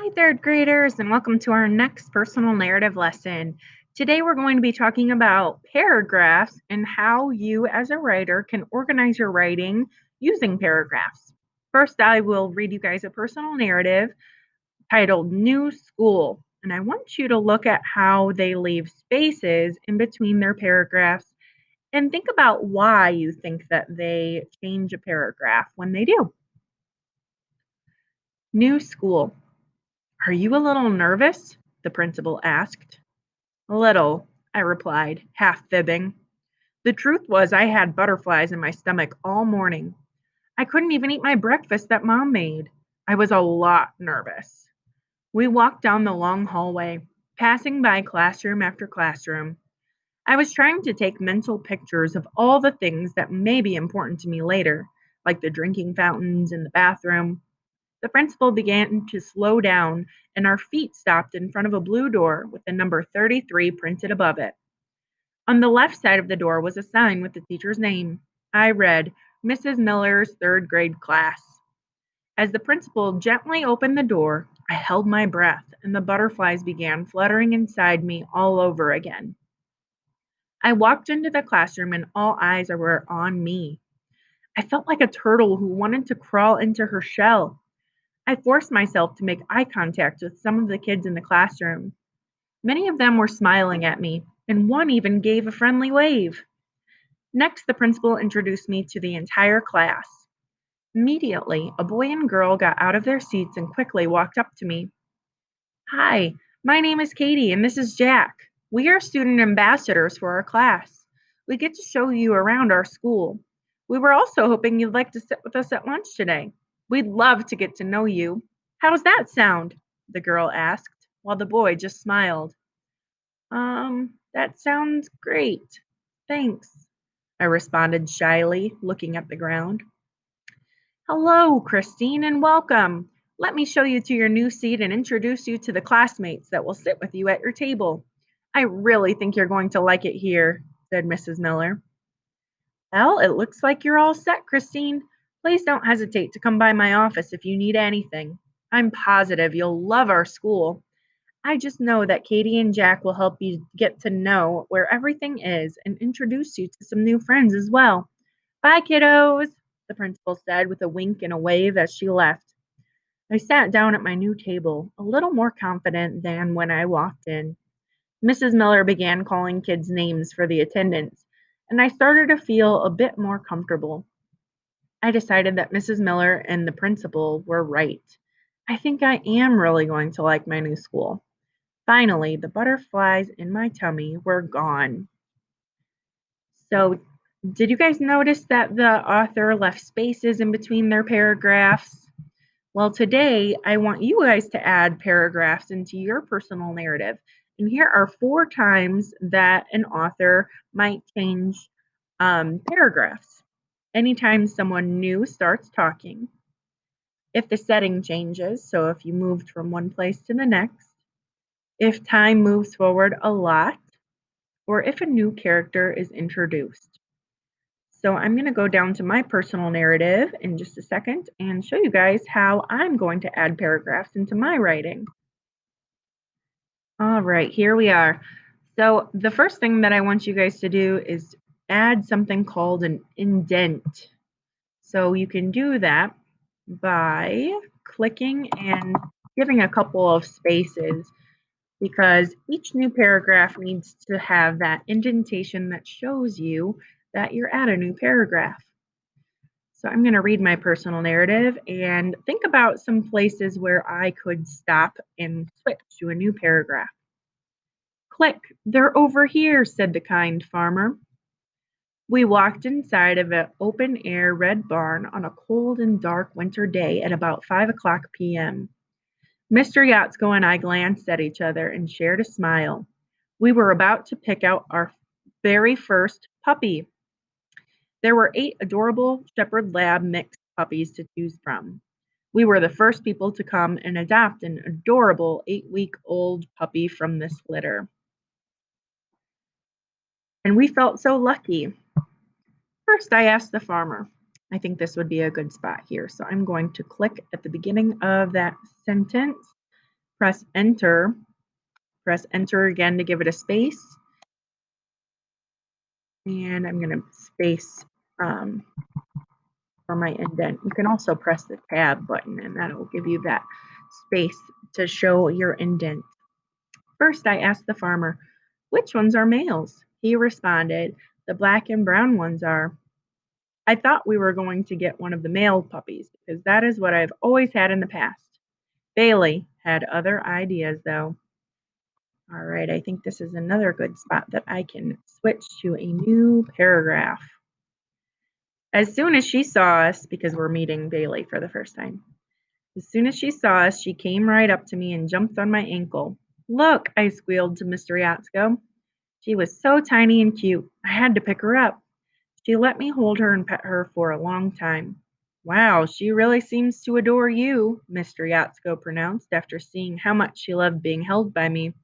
Hi, third graders, and welcome to our next personal narrative lesson. Today, we're going to be talking about paragraphs and how you, as a writer, can organize your writing using paragraphs. First, I will read you guys a personal narrative titled New School, and I want you to look at how they leave spaces in between their paragraphs and think about why you think that they change a paragraph when they do. New school. Are you a little nervous? The principal asked. A little, I replied, half fibbing. The truth was, I had butterflies in my stomach all morning. I couldn't even eat my breakfast that Mom made. I was a lot nervous. We walked down the long hallway, passing by classroom after classroom. I was trying to take mental pictures of all the things that may be important to me later, like the drinking fountains in the bathroom. The principal began to slow down, and our feet stopped in front of a blue door with the number 33 printed above it. On the left side of the door was a sign with the teacher's name. I read, Mrs. Miller's third grade class. As the principal gently opened the door, I held my breath, and the butterflies began fluttering inside me all over again. I walked into the classroom, and all eyes were on me. I felt like a turtle who wanted to crawl into her shell. I forced myself to make eye contact with some of the kids in the classroom. Many of them were smiling at me, and one even gave a friendly wave. Next, the principal introduced me to the entire class. Immediately, a boy and girl got out of their seats and quickly walked up to me. Hi, my name is Katie, and this is Jack. We are student ambassadors for our class. We get to show you around our school. We were also hoping you'd like to sit with us at lunch today. We'd love to get to know you. How's that sound? The girl asked, while the boy just smiled. That sounds great. Thanks, I responded shyly, looking at the ground. Hello, Christine, and welcome. Let me show you to your new seat and introduce you to the classmates that will sit with you at your table. I really think you're going to like it here, said Mrs. Miller. Well, it looks like you're all set, Christine. Please don't hesitate to come by my office if you need anything. I'm positive you'll love our school. I just know that Katie and Jack will help you get to know where everything is and introduce you to some new friends as well. Bye, kiddos, the principal said with a wink and a wave as she left. I sat down at my new table, a little more confident than when I walked in. Mrs. Miller began calling kids names for the attendants, and I started to feel a bit more comfortable. I decided that Mrs. Miller and the principal were right. I think I am really going to like my new school. Finally, the butterflies in my tummy were gone. So, did you guys notice that the author left spaces in between their paragraphs? Well, today I want you guys to add paragraphs into your personal narrative. And here are 4 times that an author might change paragraphs. Anytime someone new starts talking, if the setting changes, so if you moved from one place to the next, if time moves forward a lot, or if a new character is introduced. So I'm going to go down to my personal narrative in just a second and show you guys how I'm going to add paragraphs into my writing. All right, here we are. So the first thing that I want you guys to do is add something called an indent. So you can do that by clicking and giving a couple of spaces because each new paragraph needs to have that indentation that shows you that you're at a new paragraph. So I'm going to read my personal narrative and think about some places where I could stop and switch to a new paragraph. Click, they're over here, said the kind farmer. We walked inside of an open air red barn on a cold and dark winter day at about 5 o'clock p.m. Mr. Yatsko and I glanced at each other and shared a smile. We were about to pick out our very first puppy. There were 8 adorable Shepherd Lab mixed puppies to choose from. We were the first people to come and adopt an adorable 8-week-old puppy from this litter. And we felt so lucky. First, I asked the farmer. I think this would be a good spot here. So I'm going to click at the beginning of that sentence Press enter. Press enter again to give it a space. And I'm going to space um, for my indent. You can also press the tab button and that'll give you that space to show your indent. First, I asked the farmer, "Which ones are males?" He responded, "The black and brown ones are." I thought we were going to get one of the male puppies because that is what I've always had in the past. Bailey had other ideas though. All right, I think this is another good spot that I can switch to a new paragraph. As soon as she saw us, because we're meeting Bailey for the first time, as soon as she saw us, she came right up to me and jumped on my ankle. "Look," I squealed to Mr. Yatsko. She was so tiny and cute, I had to pick her up. She let me hold her and pet her for a long time. "Wow, she really seems to adore you," Mr. Yatsko pronounced after seeing how much she loved being held by me.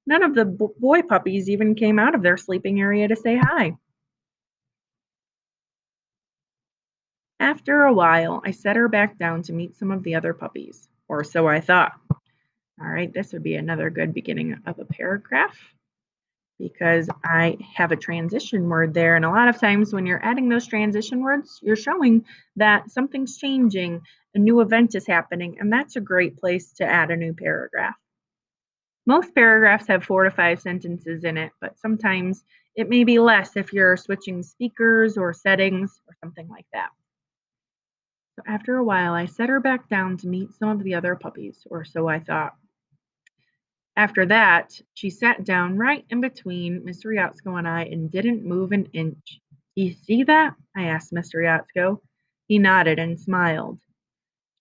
None of the boy puppies even came out of their sleeping area to say hi. After a while, I set her back down to meet some of the other puppies, or so I thought. All right, this would be another good beginning of a paragraph because I have a transition word there. And a lot of times when you're adding those transition words, you're showing that something's changing, a new event is happening, and that's a great place to add a new paragraph. Most paragraphs have 4 to 5 sentences in it, but sometimes it may be less if you're switching speakers or settings or something like that. So after a while, I set her back down to meet some of the other puppies, or so I thought. After that, she sat down right in between Mr. Yatsko and I and didn't move an inch. "Do you see that?" I asked Mr. Yatsko. He nodded and smiled.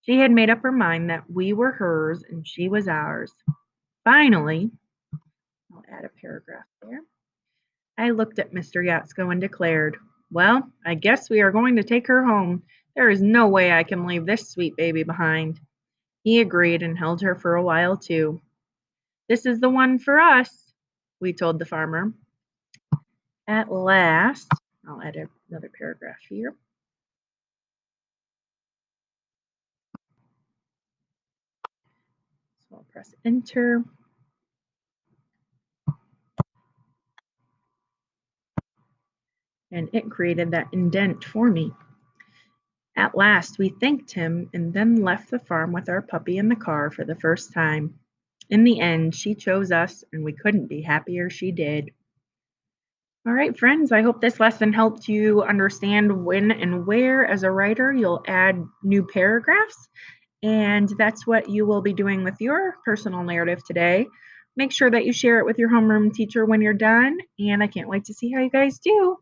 She had made up her mind that we were hers and she was ours. Finally, I'll add a paragraph there. I looked at Mr. Yatsko and declared, "Well, I guess we are going to take her home. There is no way I can leave this sweet baby behind." He agreed and held her for a while too. "This is the one for us," we told the farmer. At last, I'll add another paragraph here. So I'll press enter. And it created that indent for me. At last, we thanked him and then left the farm with our puppy in the car for the first time. In the end, she chose us, and we couldn't be happier she did. All right, friends, I hope this lesson helped you understand when and where, as a writer, you'll add new paragraphs. And that's what you will be doing with your personal narrative today. Make sure that you share it with your homeroom teacher when you're done, and I can't wait to see how you guys do.